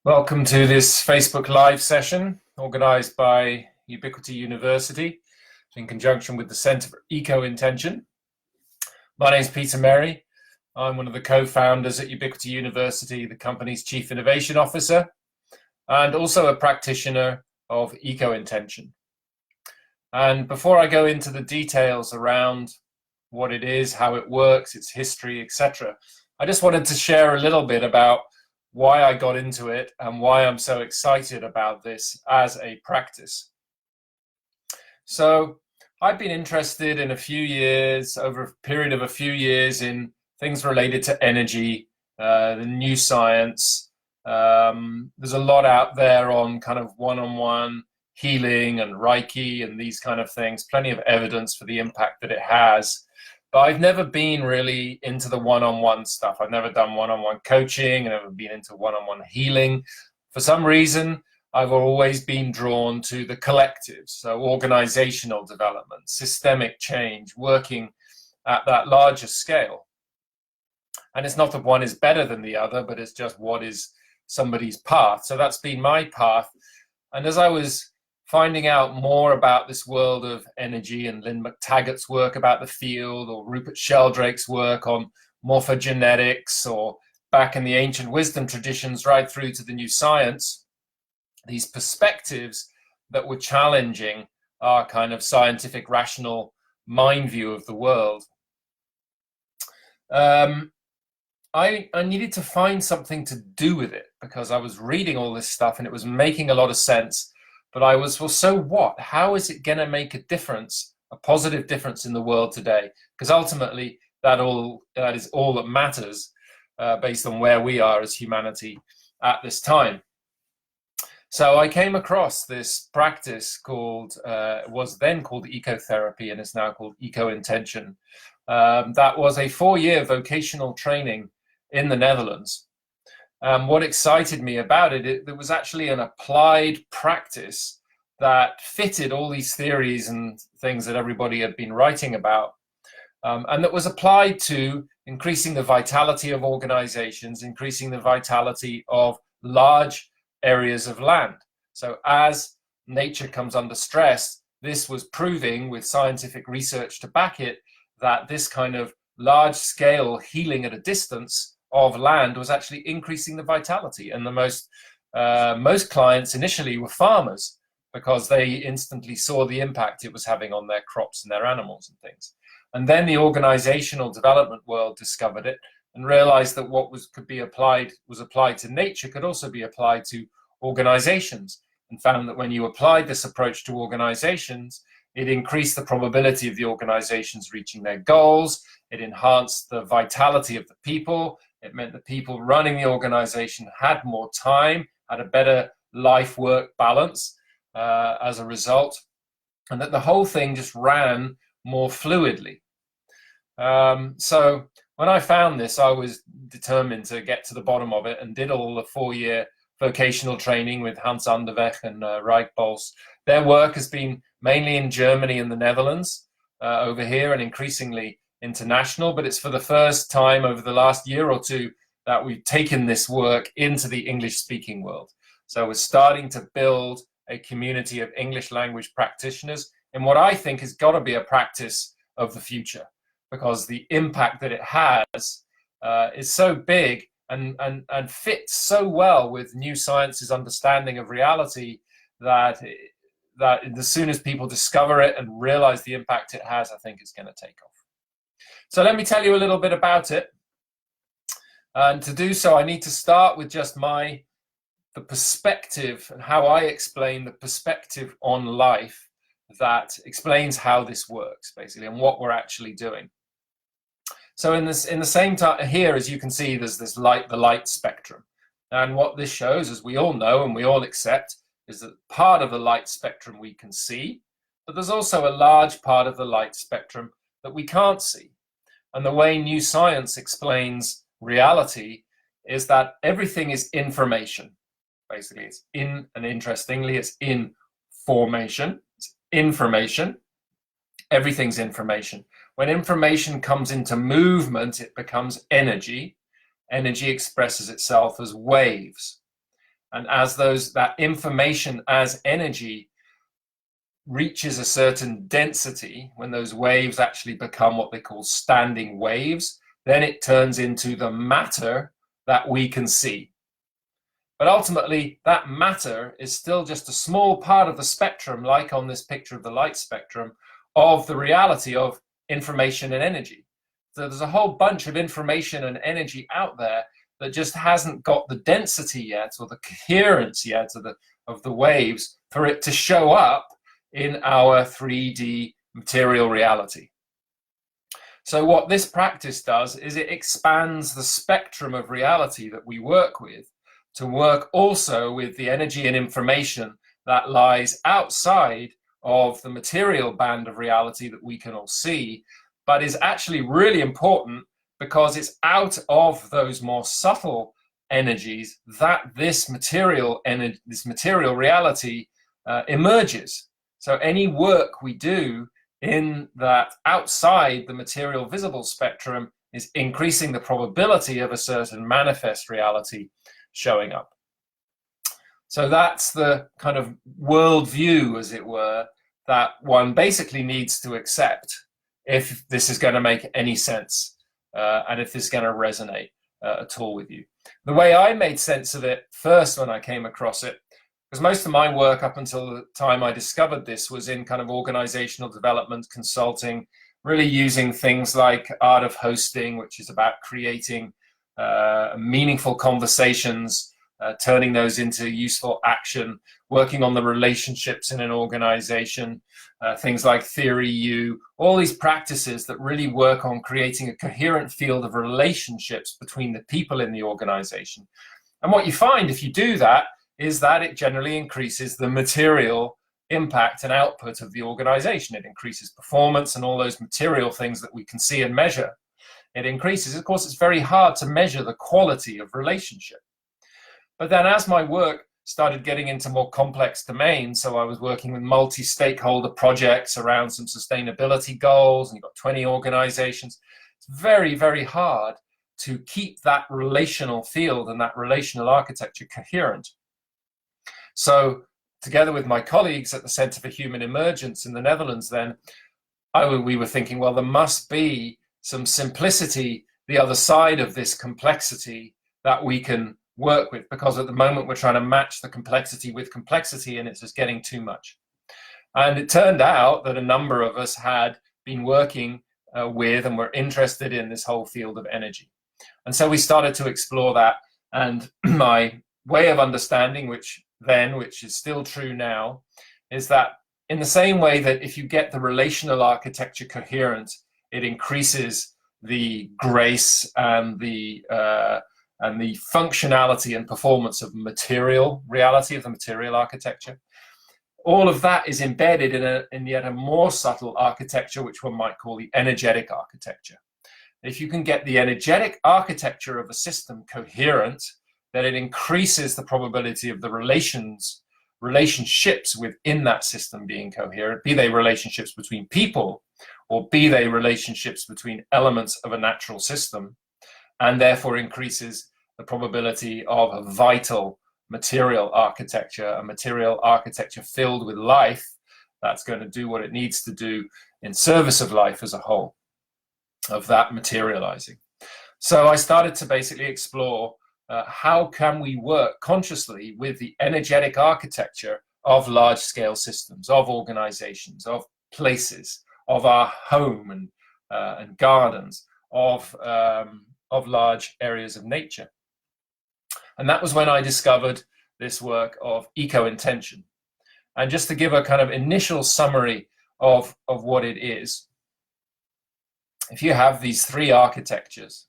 Welcome to this Facebook Live session organized by Ubiquity University in conjunction with the Center for ECOintention. My name is Peter Merry. I'm one of the co-founders at Ubiquity University, the company's Chief Innovation Officer, and also a practitioner of ECOintention. And before I go into the details around what it is, how it works, its history, etc., I just wanted to share a little bit about why I got into it and why I'm so excited about this as a practice. So I've been interested in over a period of a few years in things related to energy, the new science. There's a lot out there on kind of one-on-one healing and Reiki and these kind of things, plenty of evidence for the impact that it has. But I've never been really into the one-on-one stuff. I've never done one-on-one coaching. I've never been into one-on-one healing. For some reason, I've always been drawn to the collectives, so organizational development, systemic change, working at that larger scale. And it's not that one is better than the other, but it's just what is somebody's path. So that's been my path. And as I was finding out more about this world of energy and Lynn McTaggart's work about the field, or Rupert Sheldrake's work on morphogenetics, or back in the ancient wisdom traditions right through to the new science, these perspectives that were challenging our kind of scientific rational mind view of the world. I needed to find something to do with it because I was reading all this stuff and it was making a lot of sense. But I was, well, so what? How is it going to make a difference, a positive difference in the world today? Because ultimately, that is all that matters based on where we are as humanity at this time. So I came across this practice was then called ecotherapy and is now called ECOintention. That was a 4-year vocational training in the Netherlands. What excited me about it was actually an applied practice that fitted all these theories and things that everybody had been writing about, and that was applied to increasing the vitality of organizations, increasing the vitality of large areas of land. So as nature comes under stress, this was proving with scientific research to back it that this kind of large-scale healing at a distance of land was actually increasing the vitality. And the most clients initially were farmers because they instantly saw the impact it was having on their crops and their animals and things. And then the organizational development world discovered it and realized that what was applied to nature could also be applied to organizations, and found that when you applied this approach to organizations, it increased the probability of the organizations reaching their goals. It enhanced the vitality of the people. It meant the people running the organization had more time, had a better life-work balance as a result, and that the whole thing just ran more fluidly. So when I found this, I was determined to get to the bottom of it and did all the 4-year vocational training with Hans Anderweg and Rijk Bols. Their work has been mainly in Germany and the Netherlands over here, and increasingly international, but it's for the first time over the last year or two that we've taken this work into the English-speaking world. So we're starting to build a community of English language practitioners in what I think has got to be a practice of the future, because the impact that it has is so big and fits so well with new science's understanding of reality that as soon as people discover it and realize the impact it has, I think it's going to take off. So let me tell you a little bit about it. And to do so, I need to start with just the perspective and how I explain the perspective on life that explains how this works, basically, and what we're actually doing. So in the same time here, as you can see, there's the light spectrum. And what this shows, as we all know and we all accept, is that part of the light spectrum we can see, but there's also a large part of the light spectrum that we can't see. And the way new science explains reality is that everything is information. Basically, interestingly, it's information. It's information. Everything's information. When information comes into movement, it becomes energy. Energy expresses itself as waves. And as that information as energy reaches a certain density, when those waves actually become what they call standing waves, then it turns into the matter that we can see. But ultimately, that matter is still just a small part of the spectrum, like on this picture of the light spectrum, of the reality of information and energy. So there's a whole bunch of information and energy out there that just hasn't got the density yet, or the coherence yet of the waves for it to show up in our 3D material reality. So what this practice does is it expands the spectrum of reality that we work with to work also with the energy and information that lies outside of the material band of reality that we can all see, but is actually really important because it's out of those more subtle energies that this material reality emerges. So any work we do in that outside the material visible spectrum is increasing the probability of a certain manifest reality showing up. So that's the kind of worldview, as it were, that one basically needs to accept if this is going to make any sense and if this is going to resonate at all with you. The way I made sense of it first when I came across it, because most of my work up until the time I discovered this was in kind of organizational development, consulting, really using things like art of hosting, which is about creating meaningful conversations, turning those into useful action, working on the relationships in an organization, things like Theory U, all these practices that really work on creating a coherent field of relationships between the people in the organization. And what you find if you do that is that it generally increases the material impact and output of the organization. It increases performance and all those material things that we can see and measure. It increases. Of course, it's very hard to measure the quality of relationship. But then as my work started getting into more complex domains, so I was working with multi-stakeholder projects around some sustainability goals, and you've got 20 organizations, it's very, very hard to keep that relational field and that relational architecture coherent. So together with my colleagues at the Center for Human Emergence in the Netherlands then, we were thinking, well, there must be some simplicity the other side of this complexity that we can work with, because at the moment we're trying to match the complexity with complexity and it's just getting too much. And it turned out that a number of us had been working with and were interested in this whole field of energy. And so we started to explore that, and my way of understanding, which is still true now, is that in the same way that if you get the relational architecture coherent, it increases the grace and the functionality and performance of material reality, of the material architecture. All of that is embedded in yet a more subtle architecture, which one might call the energetic architecture. If you can get the energetic architecture of a system coherent, then it increases the probability of the relationships within that system being coherent, be they relationships between people or be they relationships between elements of a natural system, and therefore increases the probability of a vital material architecture, a material architecture filled with life that's going to do what it needs to do in service of life as a whole, of that materializing. So I started to basically explore how can we work consciously with the energetic architecture of large-scale systems, of organizations, of places, of our home and gardens, of large areas of nature. And that was when I discovered this work of ECOintention. And just to give a kind of initial summary of what it is, if you have these three architectures,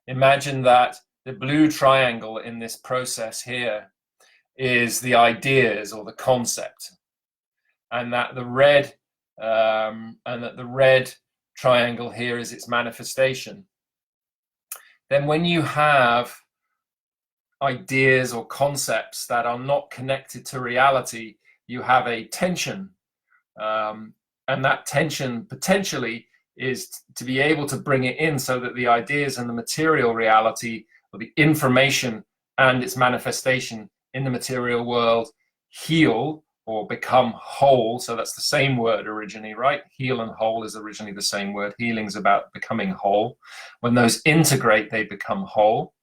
imagine that the blue triangle in this process here is the ideas or the concept, and that the red triangle here is its manifestation. Then when you have ideas or concepts that are not connected to reality, you have a tension, and that tension potentially is to be able to bring it in so that the ideas and the material reality, or the information and its manifestation, in the material world heal or become whole. So that's the same word originally, right? Heal and whole is originally the same word. Healing's about becoming whole. When those integrate, they become whole.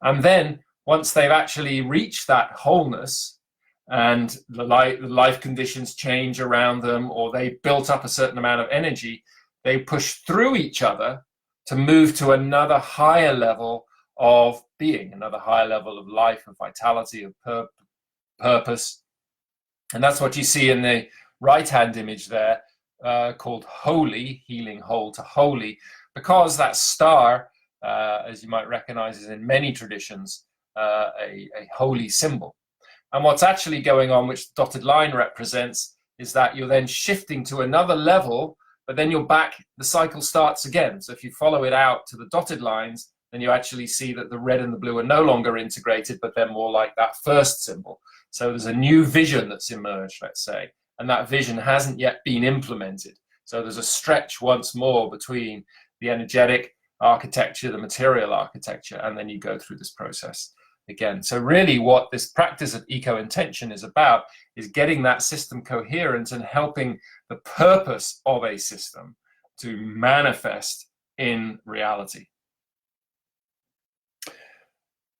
And then once they've actually reached that wholeness and the life conditions change around them, or they built up a certain amount of energy, they push through each other to move to another higher level of being, another higher level of life, of vitality, of purpose. And that's what you see in the right-hand image there, called holy, healing whole to holy, because that star, as you might recognize, is in many traditions a holy symbol. And what's actually going on, which the dotted line represents, is that you're then shifting to another level, but then you're back, the cycle starts again. So if you follow it out to the dotted lines, then you actually see that the red and the blue are no longer integrated, but they're more like that first symbol. So there's a new vision that's emerged, let's say, and that vision hasn't yet been implemented. So there's a stretch once more between the energetic architecture, the material architecture, and then you go through this process again. So really what this practice of ECOintention is about is getting that system coherent and helping the purpose of a system to manifest in reality.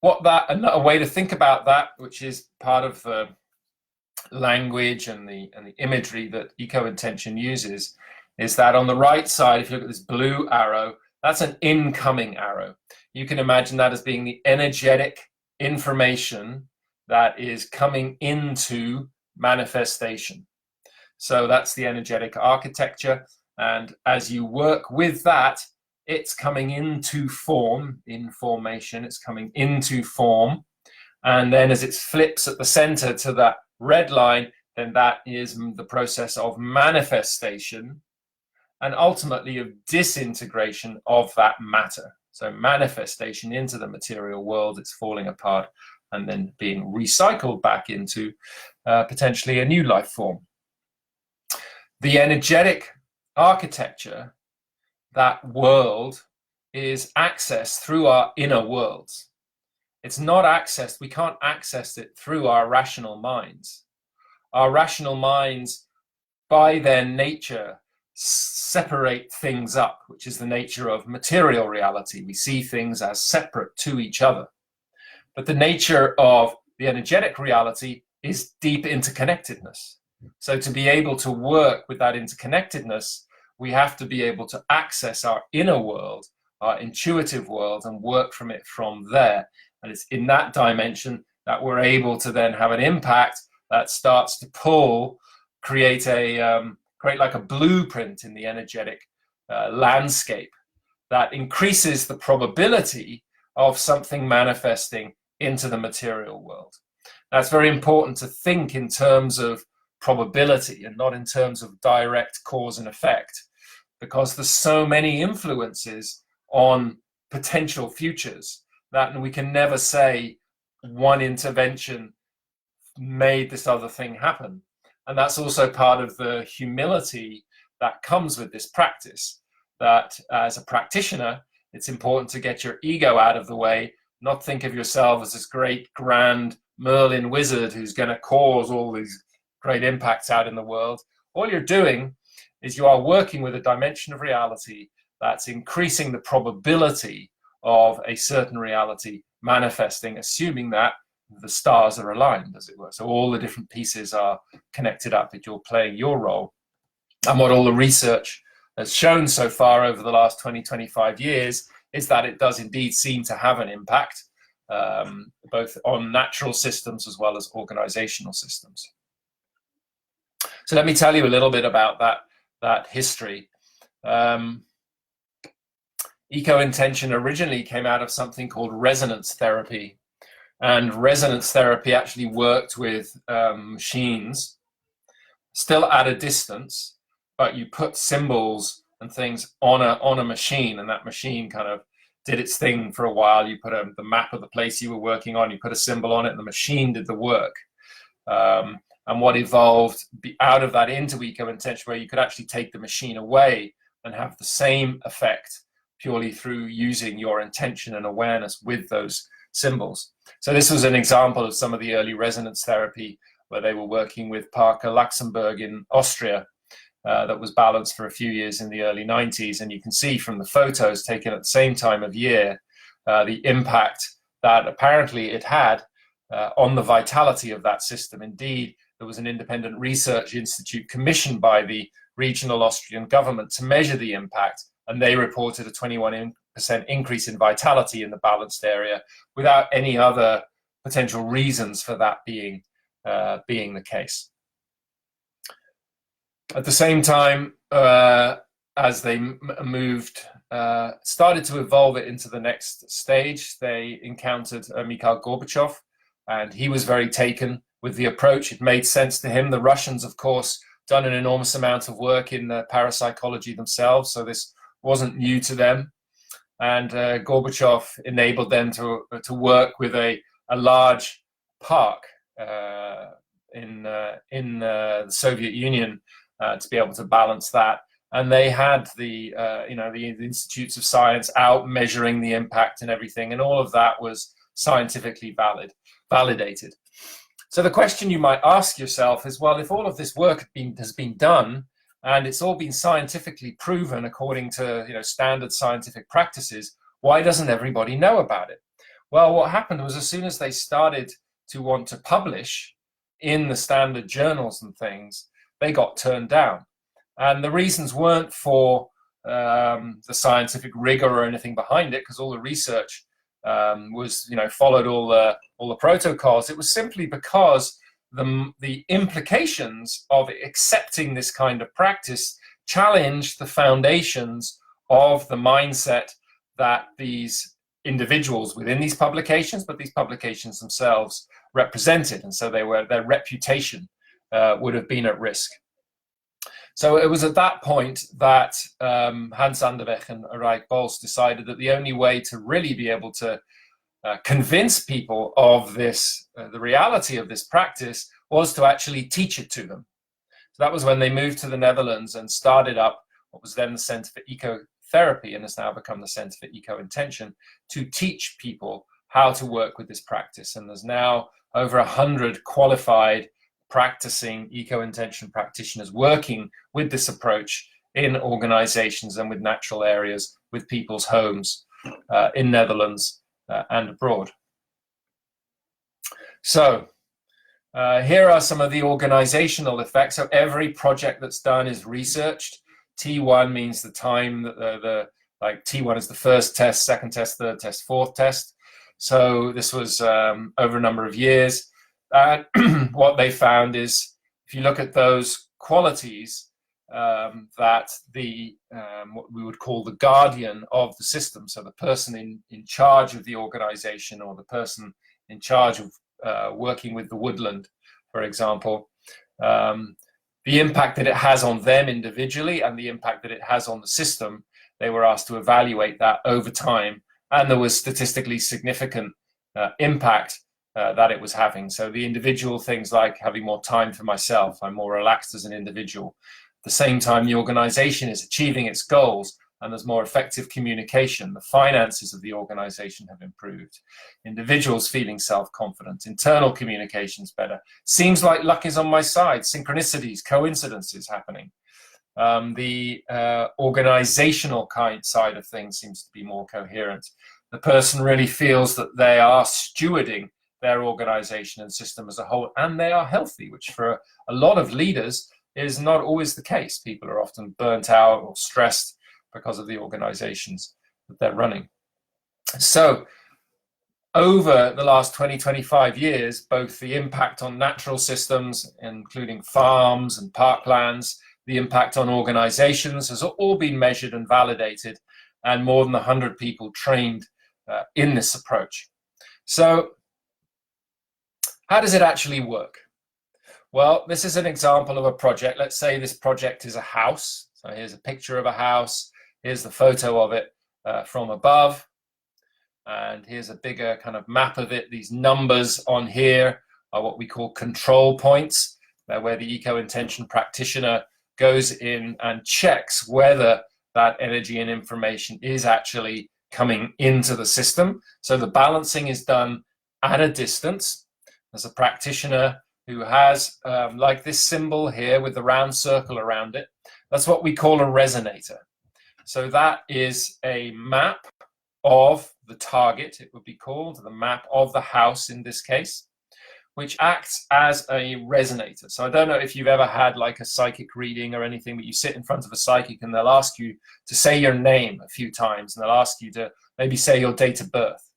Another way to think about that, which is part of the language and the imagery that ECOintention uses, is that on the right side, if you look at this blue arrow, that's an incoming arrow. You can imagine that as being the energetic information that is coming into manifestation. So that's the energetic architecture. And as you work with that, it's coming into form, in formation, it's coming into form. And then as it flips at the center to that red line, then that is the process of manifestation and ultimately of disintegration of that matter. So manifestation into the material world, it's falling apart and then being recycled back into potentially a new life form. The energetic architecture, that world, is accessed through our inner worlds. It's not accessed, we can't access it through our rational minds. Our rational minds, by their nature, separate things up, which is the nature of material reality. We see things as separate to each other. But the nature of the energetic reality is deep interconnectedness. So to be able to work with that interconnectedness, we have to be able to access our inner world, our intuitive world, and work from it from there. And it's in that dimension that we're able to then have an impact that starts to create like a blueprint in the energetic landscape that increases the probability of something manifesting into the material world. That's very important to think in terms of probability and not in terms of direct cause and effect, because there's so many influences on potential futures that we can never say one intervention made this other thing happen. And that's also part of the humility that comes with this practice, that as a practitioner, it's important to get your ego out of the way, not think of yourself as this great grand Merlin wizard who's going to cause all these great impacts out in the world. All you're doing is you are working with a dimension of reality that's increasing the probability of a certain reality manifesting, assuming that the stars are aligned, as it were. So all the different pieces are connected up, that you're playing your role. And what all the research has shown so far over the last 20, 25 years is that it does indeed seem to have an impact, both on natural systems as well as organizational systems. So let me tell you a little bit about that history. ECOintention originally came out of something called resonance therapy. And resonance therapy actually worked with machines, still at a distance, but you put symbols and things on a machine, and that machine kind of did its thing for a while. You put the map of the place you were working on, you put a symbol on it, and the machine did the work. And what evolved out of that into ECOintention, where you could actually take the machine away and have the same effect purely through using your intention and awareness with those symbols. So this was an example of some of the early resonance therapy where they were working with Parker Luxembourg in Austria, that was balanced for a few years in the early 90s. And you can see from the photos taken at the same time of year, the impact that apparently it had on the vitality of that system. Indeed, there was an independent research institute commissioned by the regional Austrian government to measure the impact, and they reported a 21% increase in vitality in the balanced area without any other potential reasons for that being the case. At the same time, as they started to evolve it into the next stage, they encountered Mikhail Gorbachev, and he was very taken with the approach. It made sense to him. The Russians, of course, done an enormous amount of work in parapsychology themselves, so this wasn't new to them. And Gorbachev enabled them to work with a large park in the Soviet Union to be able to balance that. And they had the institutes of science out measuring the impact and everything, and all of that was scientifically validated. So the question you might ask yourself is, well, if all of this work has been done and it's all been scientifically proven according to standard scientific practices, why doesn't everybody know about it? Well, what happened was, as soon as they started to want to publish in the standard journals and things, they got turned down. And the reasons weren't for the scientific rigor or anything behind it, because all the research was, followed all the protocols. It was simply because the implications of accepting this kind of practice challenged the foundations of the mindset that these individuals within these publications, but these publications themselves represented, and so their reputation would have been at risk. So it was at that point that Hans Anderweg and Rijk Bols decided that the only way to really be able to convince people of this, the reality of this practice, was to actually teach it to them. So that was when they moved to the Netherlands and started up what was then the Center for Ecotherapy and has now become the Center for ECOintention, to teach people how to work with this practice. And there's now over 100 qualified practicing ECOintention practitioners working with this approach in organizations and with natural areas, with people's homes in Netherlands and abroad. So here are some of the organizational effects. So every project that's done is researched. T1 means the time that like T1 is the first test, second test, third test, fourth test. So this was over a number of years. What they found is, if you look at those qualities, that the what we would call the guardian of the system, so the person in charge of the organization, or the person in charge of working with the woodland, for example, the impact that it has on them individually and the impact that it has on the system, they were asked to evaluate that over time, and there was statistically significant impact that it was having. So the individual things like having more time for myself, I'm more relaxed as an individual. At the same time, the organization is achieving its goals and there's more effective communication. The finances of the organization have improved. Individuals feeling self-confident, internal communication's better. Seems like luck is on my side, synchronicities, coincidences happening. The organizational side of things seems to be more coherent. The person really feels that they are stewarding their organization and system as a whole, and they are healthy, which for a lot of leaders is not always the case. People are often burnt out or stressed because of the organizations that they're running. So over the last 20-25 years, both the impact on natural systems, including farms and parklands, the impact on organizations has all been measured and validated, and more than 100 people trained in this approach. So how does it actually work? Well, this is an example of a project. Let's say this project is a house. So here's a picture of a house. Here's the photo of it from above. And here's a bigger kind of map of it. These numbers on here are what we call control points, where the ECOintention practitioner goes in and checks whether that energy and information is actually coming into the system. So the balancing is done at a distance. There's a practitioner who has like this symbol here with the round circle around it. That's what we call a resonator. So that is a map of the target, it would be called, the map of the house in this case, which acts as a resonator. So I don't know if you've ever had like a psychic reading or anything, but you sit in front of a psychic and they'll ask you to say your name a few times, and they'll ask you to maybe say your date of birth.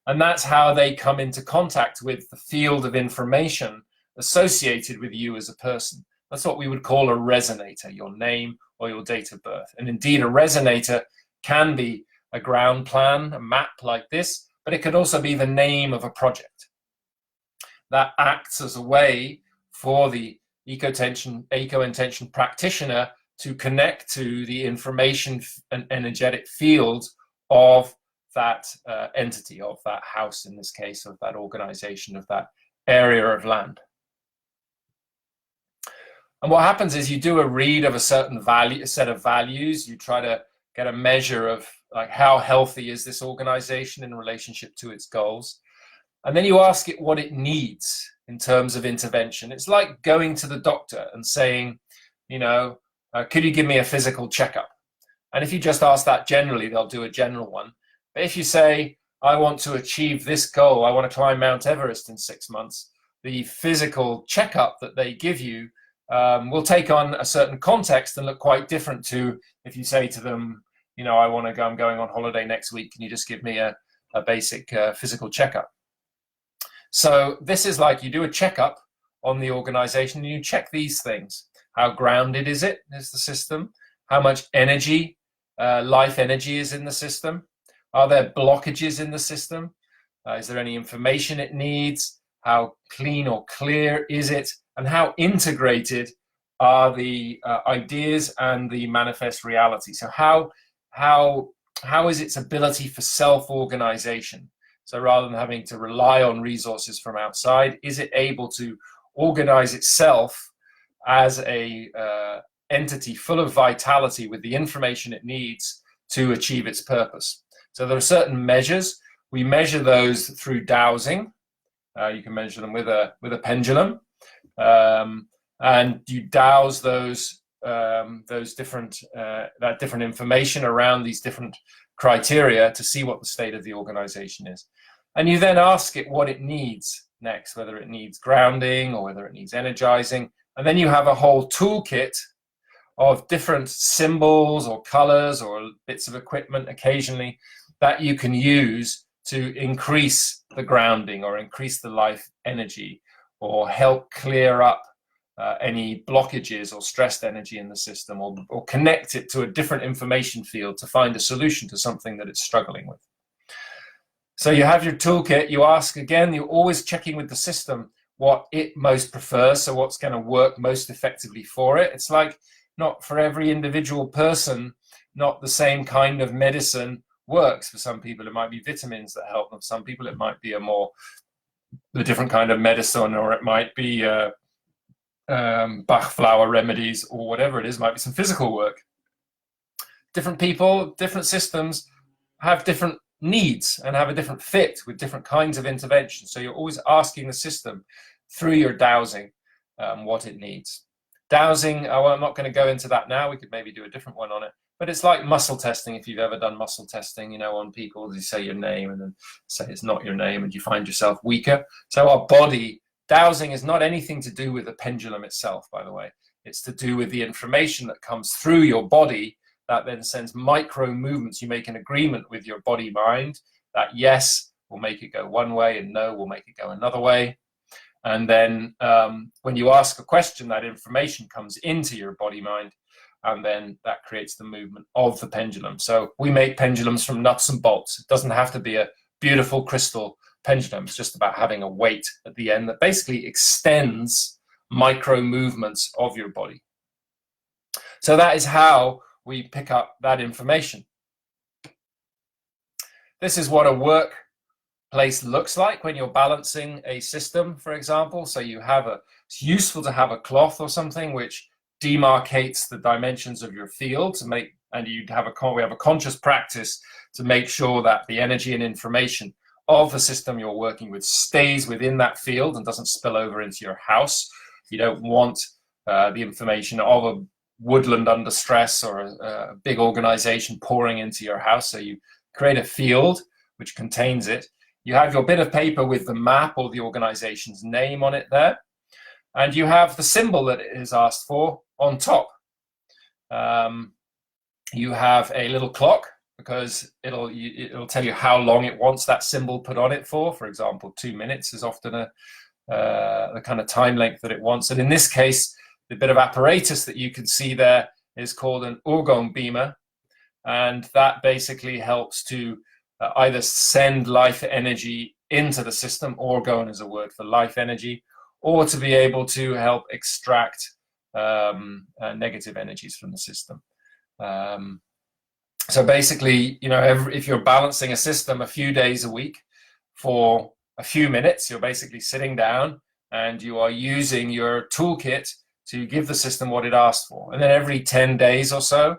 And that's how they come into contact with the field of information associated with you as a person. That's what we would call a resonator, your name or your date of birth. And indeed, a resonator can be a ground plan, a map like this, but it could also be the name of a project. That acts as a way for the ECOintention practitioner to connect to the information and energetic field of that entity, of that house in this case, of that organization, of that area of land. And what happens is you do a read of a certain value, a set of values. You try to get a measure of like how healthy is this organization in relationship to its goals. And then you ask it what it needs in terms of intervention. It's like going to the doctor and saying, you know, could you give me a physical checkup? And if you just ask that generally, they'll do a general one. But if you say, I want to achieve this goal, I want to climb Mount Everest in 6 months, the physical checkup that they give you will take on a certain context and look quite different to if you say to them, you know, I'm going on holiday next week. Can you just give me a basic physical checkup? So this is like you do a checkup on the organization and you check these things. How grounded is the system? How much energy, life energy is in the system? Are there blockages in the system? Is there any information it needs? How clean or clear is it? And how integrated are the ideas and the manifest reality? So how is its ability for self-organization? So rather than having to rely on resources from outside, is it able to organize itself as a entity full of vitality with the information it needs to achieve its purpose? So there are certain measures. We measure those through dowsing. You can measure them with a pendulum, and you dowse those different information around these different criteria to see what the state of the organization is. And you then ask it what it needs next, whether it needs grounding or whether it needs energizing. And then you have a whole toolkit of different symbols or colors or bits of equipment occasionally that you can use to increase the grounding or increase the life energy or help clear up any blockages or stressed energy in the system, or connect it to a different information field to find a solution to something that it's struggling with. So you have your toolkit, you ask again, you're always checking with the system what it most prefers, so what's going to work most effectively for it. It's like not for every individual person, not the same kind of medicine works. For some people, it might be vitamins that help them. Some people, it might be a different kind of medicine, or it might be Bach flower remedies, or whatever it is. It might be some physical work. Different people, different systems have different needs and have a different fit with different kinds of intervention. So you're always asking the system through your dowsing what it needs. Dowsing, well, I'm not going to go into that now. We could maybe do a different one on it. But it's like muscle testing. If you've ever done muscle testing, you know, on people, you say your name and then say it's not your name and you find yourself weaker. So our body, dowsing is not anything to do with the pendulum itself, by the way. It's to do with the information that comes through your body that then sends micro movements. You make an agreement with your body mind that yes will make it go one way and no will make it go another way. And then when you ask a question, that information comes into your body mind, and then that creates the movement of the pendulum. So we make pendulums from nuts and bolts. It doesn't have to be a beautiful crystal pendulum. It's just about having a weight at the end that basically extends micro movements of your body. So that is how we pick up that information. This is what a workplace looks like when you're balancing a system, for example. So you have it's useful to have a cloth or something which demarcates the dimensions of your field to make, and we have a conscious practice to make sure that the energy and information of the system you're working with stays within that field and doesn't spill over into your house. You don't want the information of a woodland under stress or a big organization pouring into your house. So you create a field which contains it. You have your bit of paper with the map or the organization's name on it there. And you have the symbol that it is asked for on top. You have a little clock, because it'll tell you how long it wants that symbol put on it for. For example, 2 minutes is often the kind of time length that it wants. And in this case, the bit of apparatus that you can see there is called an orgone beamer. And that basically helps to either send life energy into the system, orgone is a word for life energy, or to be able to help extract negative energies from the system. So basically, if you're balancing a system a few days a week for a few minutes, you're basically sitting down and you are using your toolkit to give the system what it asked for. And then every 10 days or so,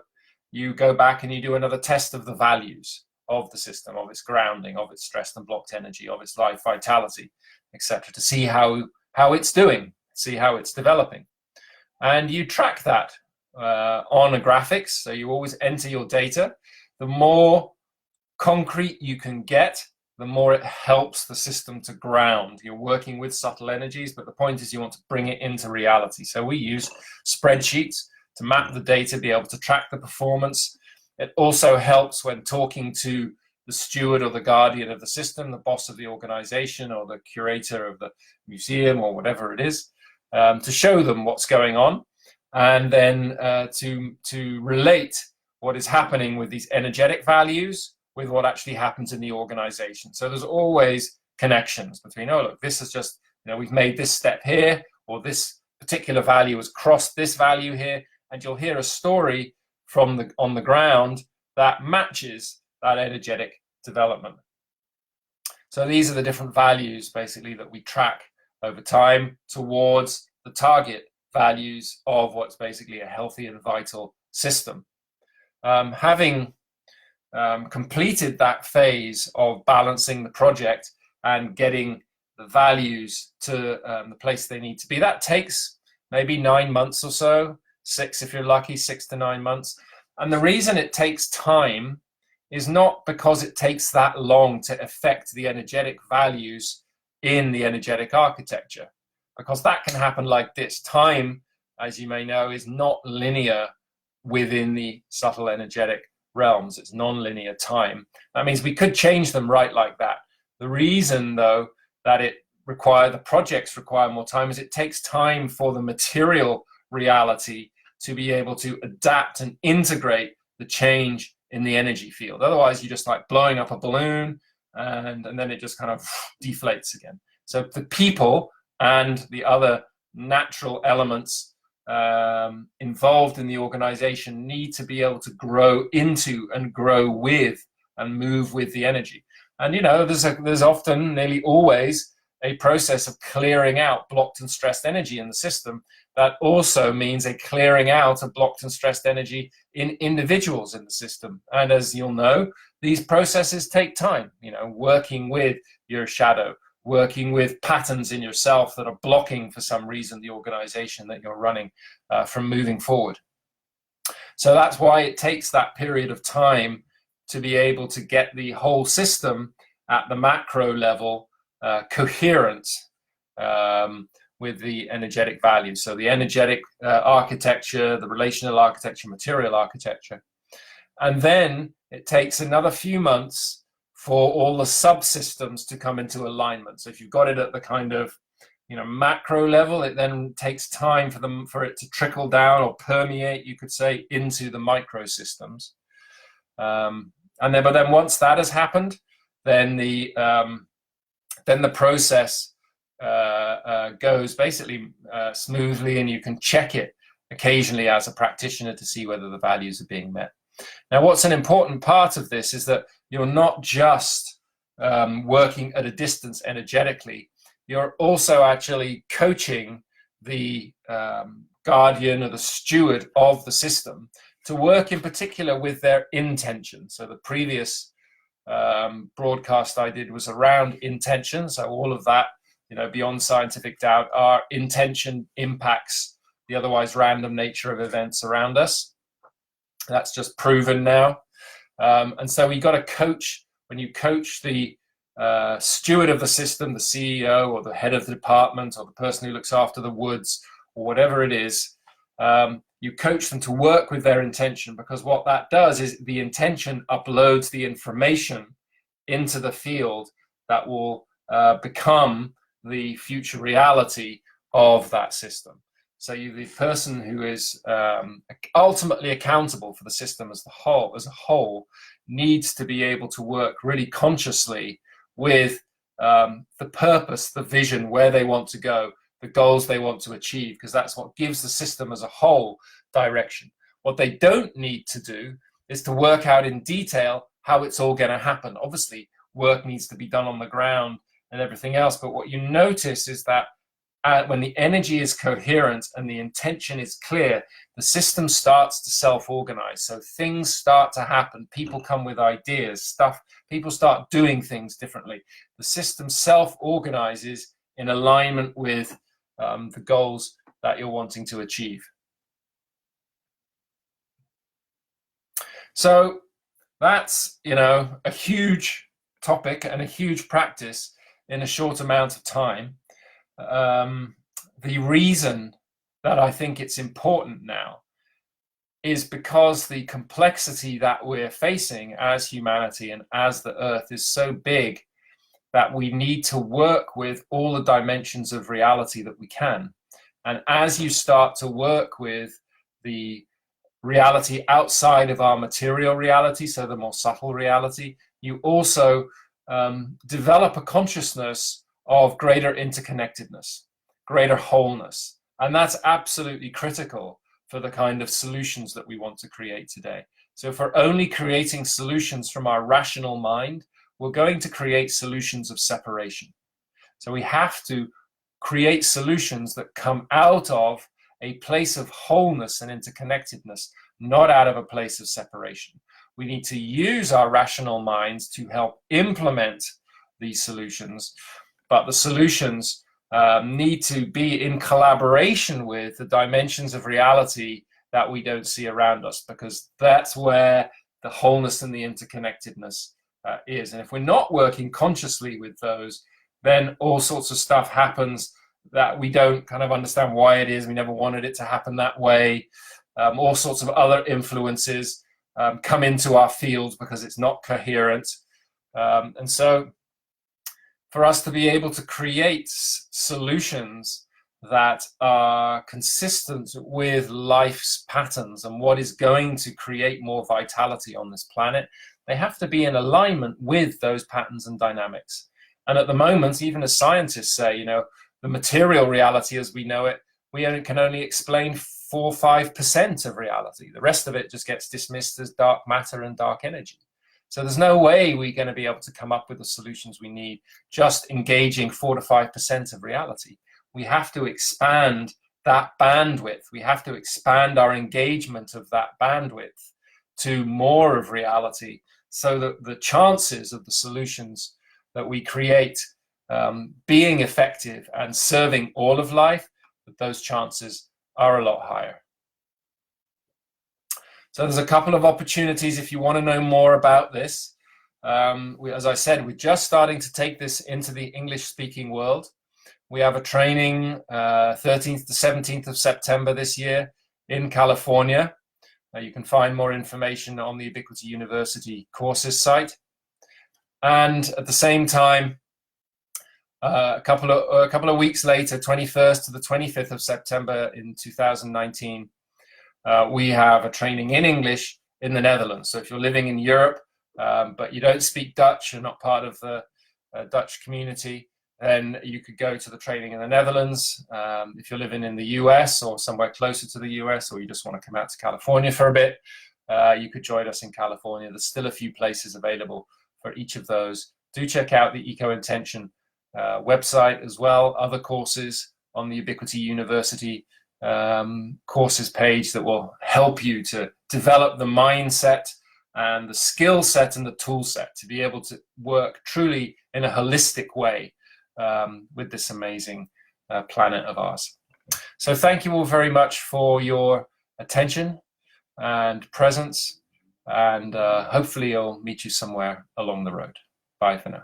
you go back and you do another test of the values of the system, of its grounding, of its stressed and blocked energy, of its life vitality, etc., to see how it's doing, see how it's developing. And you track that on a graphics, so you always enter your data. The more concrete you can get, the more it helps the system to ground. You're working with subtle energies, but the point is you want to bring it into reality. So we use spreadsheets to map the data, be able to track the performance. It also helps when talking to the steward or the guardian of the system, the boss of the organization or the curator of the museum or whatever it is, to show them what's going on, and then to relate what is happening with these energetic values with what actually happens in the organization. So there's always connections between, oh, look, this is just, we've made this step here, or this particular value has crossed this value here, and you'll hear a story from on the ground that matches that energetic development. So these are the different values basically that we track over time towards the target values of what's basically a healthy and vital system. Having completed that phase of balancing the project and getting the values to the place they need to be, that takes maybe 9 months or so, 6 if you're lucky, 6 to 9 months. And the reason it takes time is not because it takes that long to affect the energetic values in the energetic architecture, because that can happen like this. Time, as you may know, is not linear within the subtle energetic realms. It's non-linear time. That means we could change them right like that. The reason, though, that the projects require more time is it takes time for the material reality to be able to adapt and integrate the change in the energy field. Otherwise, you're just like blowing up a balloon and then it just kind of deflates again. So the people and the other natural elements involved in the organization need to be able to grow into and grow with and move with the energy. And there's often, nearly always, a process of clearing out blocked and stressed energy in the system. That also means a clearing out of blocked and stressed energy in individuals in the system. And as you'll know, these processes take time, working with your shadow, working with patterns in yourself that are blocking for some reason the organization that you're running from moving forward. So that's why it takes that period of time to be able to get the whole system at the macro level coherent with the energetic values. So the energetic architecture, the relational architecture, material architecture. And then it takes another few months for all the subsystems to come into alignment. So if you've got it at the kind of macro level, it then takes time for it to trickle down or permeate, you could say, into the microsystems. But then once that has happened, then the process goes basically smoothly, and you can check it occasionally as a practitioner to see whether the values are being met. Now, what's an important part of this is that you're not just working at a distance energetically, you're also actually coaching the guardian or the steward of the system to work in particular with their intention. So the previous broadcast I did was around intention. So all of that, beyond scientific doubt, our intention impacts the otherwise random nature of events around us. That's just proven now. And so we got to coach. When you coach the steward of the system, the CEO or the head of the department or the person who looks after the woods or whatever it is, you coach them to work with their intention, because what that does is the intention uploads the information into the field that will become the future reality of that system. So the person who is ultimately accountable for the system as a whole needs to be able to work really consciously with the purpose, the vision, where they want to go, the goals they want to achieve, because that's what gives the system as a whole direction. What they don't need to do is to work out in detail how it's all going to happen. Obviously, work needs to be done on the ground and everything else, but what you notice is that when the energy is coherent and the intention is clear, the system starts to self-organize. So things start to happen. People come with ideas, people start doing things differently. The system self-organizes in alignment with the goals that you're wanting to achieve. So that's, a huge topic and a huge practice in a short amount of time. The reason that I think it's important now is because the complexity that we're facing as humanity and as the earth is so big that we need to work with all the dimensions of reality that we can. And as you start to work with the reality outside of our material reality, so the more subtle reality, you also develop a consciousness of greater interconnectedness, greater wholeness. And that's absolutely critical for the kind of solutions that we want to create today. So if we're only creating solutions from our rational mind, we're going to create solutions of separation. So we have to create solutions that come out of a place of wholeness and interconnectedness, not out of a place of separation. We need to use our rational minds to help implement these solutions, but the solutions need to be in collaboration with the dimensions of reality that we don't see around us, because that's where the wholeness and the interconnectedness is. And if we're not working consciously with those, then all sorts of stuff happens that we don't kind of understand why it is. We never wanted it to happen that way. All sorts of other influences come into our field because it's not coherent. And so for us to be able to create solutions that are consistent with life's patterns and what is going to create more vitality on this planet, they have to be in alignment with those patterns and dynamics. And at the moment, even as scientists say, the material reality as we know it, we can only explain 4 or 5% of reality. The rest of it just gets dismissed as dark matter and dark energy. So there's no way we're going to be able to come up with the solutions we need just engaging 4 to 5% of reality. We have to expand that bandwidth. We have to expand our engagement of that bandwidth to more of reality, so that the chances of the solutions that we create being effective and serving all of life, that those chances are a lot higher. So there's a couple of opportunities if you want to know more about this. As I said, we're just starting to take this into the English-speaking world. We have a training 13th to 17th of September this year in California. You can find more information on the Ubiquity University courses site. And at the same time, a couple of weeks later, 21st to the 25th of September in 2019, we have a training in English in the Netherlands. So if you're living in Europe, but you don't speak Dutch, you're not part of the Dutch community, then you could go to the training in the Netherlands. If you're living in the US or somewhere closer to the US, or you just want to come out to California for a bit, you could join us in California. There's still a few places available for each of those. Do check out the ECOintention website as well. Other courses on the Ubiquity University courses page that will help you to develop the mindset and the skill set and the tool set to be able to work truly in a holistic way with this amazing planet of ours. So thank you all very much for your attention and presence, and hopefully I'll meet you somewhere along the road. Bye for now.